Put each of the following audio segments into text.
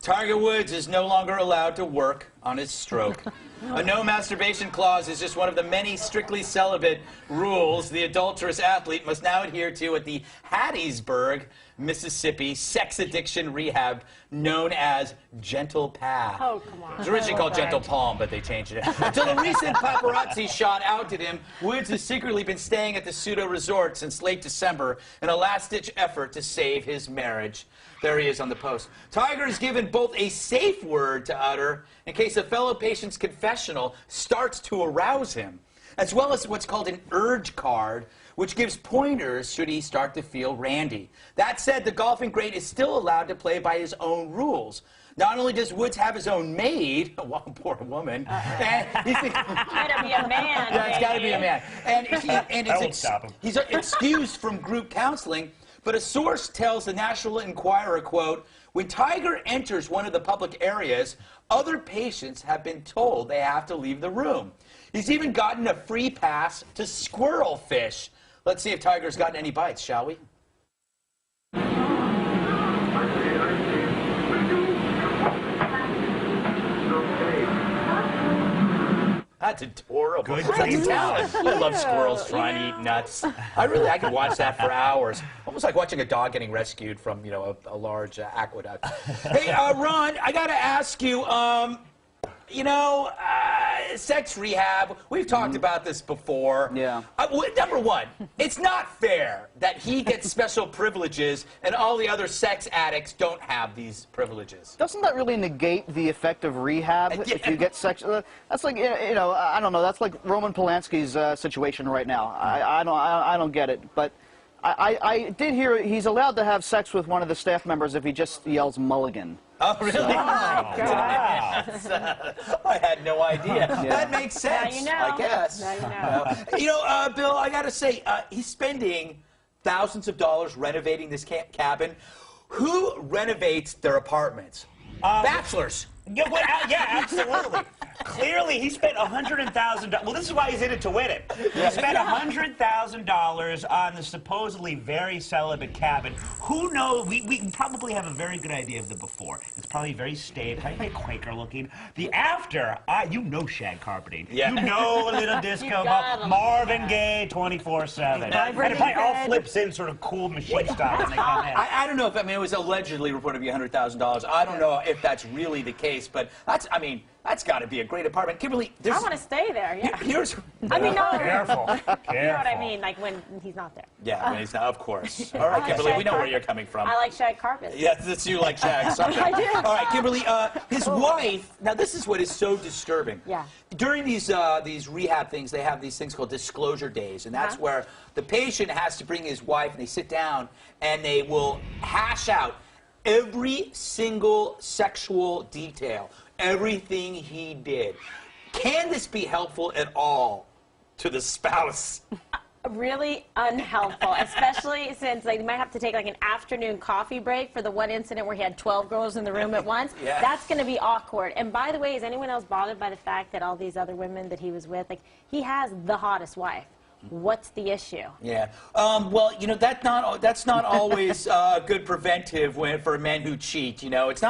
Tiger Woods is no longer allowed to work on his stroke. A no masturbation clause is just one of the many strictly celibate rules the adulterous athlete must now adhere to at the Hattiesburg, Mississippi sex addiction rehab known as Gentle Path. Oh, come on. It was originally called Gentle Palm, but they changed it. Until a recent paparazzi shot outed him, Woods has secretly been staying at the pseudo resort since late December in a last-ditch effort to save his marriage. There he is on the post. Tiger is given both a safe word to utter in case a fellow patient's confessional starts to arouse him, as well as what's called an urge card, which gives pointers should he start to feel randy. That said, the golfing great is still allowed to play by his own rules. Not only does Woods have his own maid, one poor woman, and he's gotta be a man. Yeah, it's gotta be a man. And he's excused from group counseling. But a source tells the National Enquirer, quote, when Tiger enters one of the public areas, other patients have been told they have to leave the room. He's even gotten a free pass to squirrel fish. Let's see if Tiger's gotten any bites, shall we? That's adorable. Good talent. I love squirrels trying to eat nuts. I could watch that for hours. Almost like watching a dog getting rescued from, you know, a large aqueduct. Hey, Ron, I got to ask you, sex rehab, we've talked about this before. Yeah. Number one, it's not fair that he gets special privileges and all the other sex addicts don't have these privileges. Doesn't that really negate the effect of rehab if you get sex? That's like, I don't know, that's like Roman Polanski's situation right now. I don't get it, but I did hear he's allowed to have sex with one of the staff members if he just yells mulligan. Oh, really? So, oh, God. I had no idea. Yeah. That makes sense, now you know. I guess. Now you know. Bill, I got to say, he's spending thousands of dollars renovating this cabin. Who renovates their apartments? Bachelors. Yeah, absolutely. Clearly, he spent $100,000. Well, this is why he's in it to win it. He spent $100,000 on the supposedly very celibate cabin. Who knows? We probably have a very good idea of the before. It's probably very staid, probably Quaker looking. The after, you know shag carpeting. Yeah. You know a little disco, Marvin Gaye 24/7. And it probably all flips in sort of cool machine style when they come in. I don't know if, it was allegedly reported to be $100,000. I don't know if that's really the case, but that's got to be a great apartment. Kimberly, I want to stay there, yeah. Here's... I mean, no. Careful. You know what I mean, like when he's not there. Yeah, when he's not, of course. All right, Kimberly, we know where you're coming from. I like shag carpets. Yes, that's you like shag. Something. I do. All right, Kimberly, his wife, now this is what is so disturbing. Yeah. During these rehab things, they have these things called disclosure days, and that's where the patient has to bring his wife, and they sit down, and they will hash out every single sexual detail, everything he did. Can this be helpful at all to the spouse? Really unhelpful, especially since they might have to take like an afternoon coffee break for the one incident where he had 12 girls in the room at once. Yeah. That's going to be awkward. And by the way, is anyone else bothered by the fact that all these other women that he was with, like, he has the hottest wife? What's the issue? Yeah. Well, that's not always good preventive for men who cheat. It's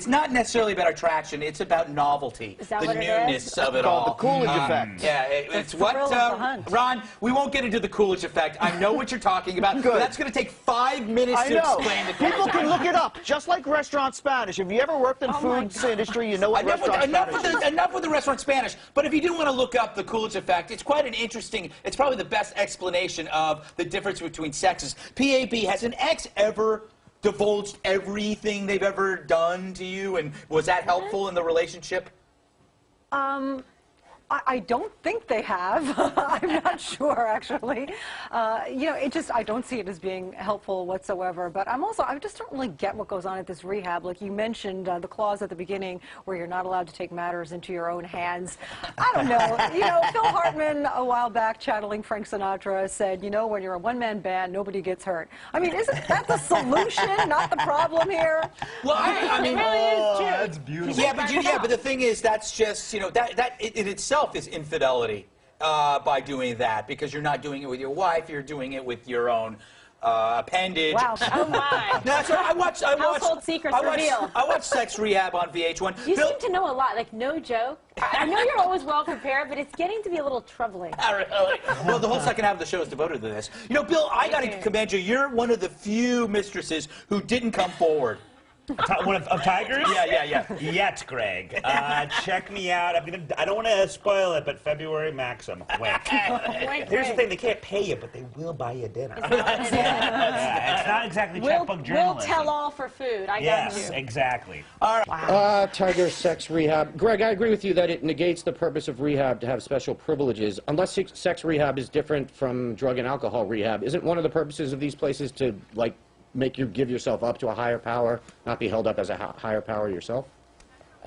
not necessarily about attraction. It's about novelty, is that the what newness it is? of it called all. the Coolidge effect. Yeah, it's what hunt. Ron. We won't get into the Coolidge effect. I know what you're talking about. Good. But that's going to take 5 minutes to explain the Coolidge People can effect. look it up, just like restaurant Spanish. If you ever worked in food industry, you know what restaurant Spanish is. Enough with the restaurant Spanish. But if you do want to look up the Coolidge effect, it's quite an interesting. It's probably the best explanation of the difference between sexes. PAB, has an ex ever divulged everything they've ever done to you, and was that helpful in the relationship? I don't think they have. I'm not sure, actually. I don't see it as being helpful whatsoever. But I just don't really get what goes on at this rehab. Like you mentioned, the clause at the beginning where you're not allowed to take matters into your own hands. I don't know. Phil Hartman, a while back, channeling Frank Sinatra, said, when you're a one-man band, nobody gets hurt. I mean, isn't that the solution, not the problem here? Well, I mean, it really is true. That's beautiful. Yeah, but the thing is, that's just, that in itself is infidelity by doing that, because you're not doing it with your wife, you're doing it with your own appendage. Wow. Oh my. No, that's right. I watched. Household secrets revealed. I watched Sex Rehab on VH1. You seem to know a lot, like no joke. I know you're always well prepared, but it's getting to be a little troubling. Not really. Well, the whole second half of the show is devoted to this. You know, Bill, I got to commend you. You're one of the few mistresses who didn't come forward. One of Tigers? Yeah. Yet, Greg. Check me out. I don't want to spoil it, but February Maxim. Wink. Here's the thing: they can't pay you, but they will buy you dinner. Yeah, it's not exactly checkbook journalism. We'll tell all for food. I got you. Yes, exactly. Tiger Sex Rehab. Greg, I agree with you that it negates the purpose of rehab to have special privileges. Unless sex rehab is different from drug and alcohol rehab, isn't one of the purposes of these places to, like, make you give yourself up to a higher power, not be held up as a higher power yourself?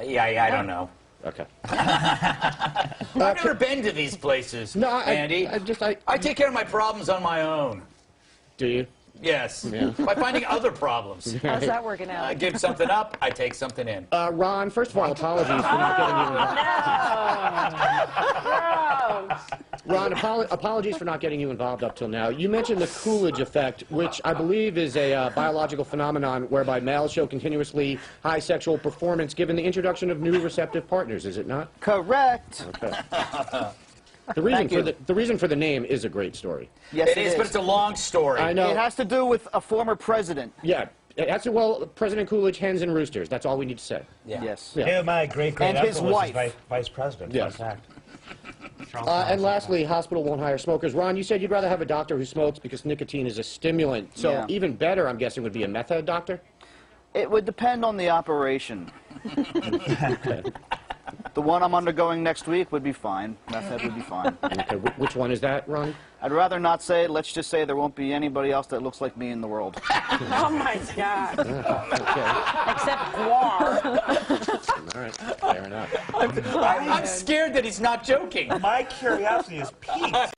Yeah, I don't know. Okay. I've never been to these places, No, Andy. I take care of my problems on my own. Do you? Yes. Yeah. By finding other problems. How's that working out? I give something up, I take something in. Ron, first of all, apologies for not getting you involved. Ron, apologies for not getting you involved up till now. You mentioned the Coolidge effect, which I believe is a biological phenomenon whereby males show continuously high sexual performance given the introduction of new receptive partners, is it not? Correct. Okay. The reason for the name is a great story. Yes, It is, but it's a long story. I know. It has to do with a former president. Yeah. Well, President Coolidge, hens and roosters. That's all we need to say. Yeah. Yes. Yeah. Yeah, my great-great And his uncle was wife. vice president. Yes. Fun fact. And lastly, hospital won't hire smokers. Ron, you said you'd rather have a doctor who smokes because nicotine is a stimulant. So Yeah. even better, I'm guessing, would be a meth head doctor? It would depend on the operation. The one I'm undergoing next week would be fine. Method would be fine. Okay, which one is that, Ron? I'd rather not say it. Let's just say there won't be anybody else that looks like me in the world. Oh my God. Okay. Except Guar. All right. Fair enough. I'm scared that he's not joking. My curiosity is piqued.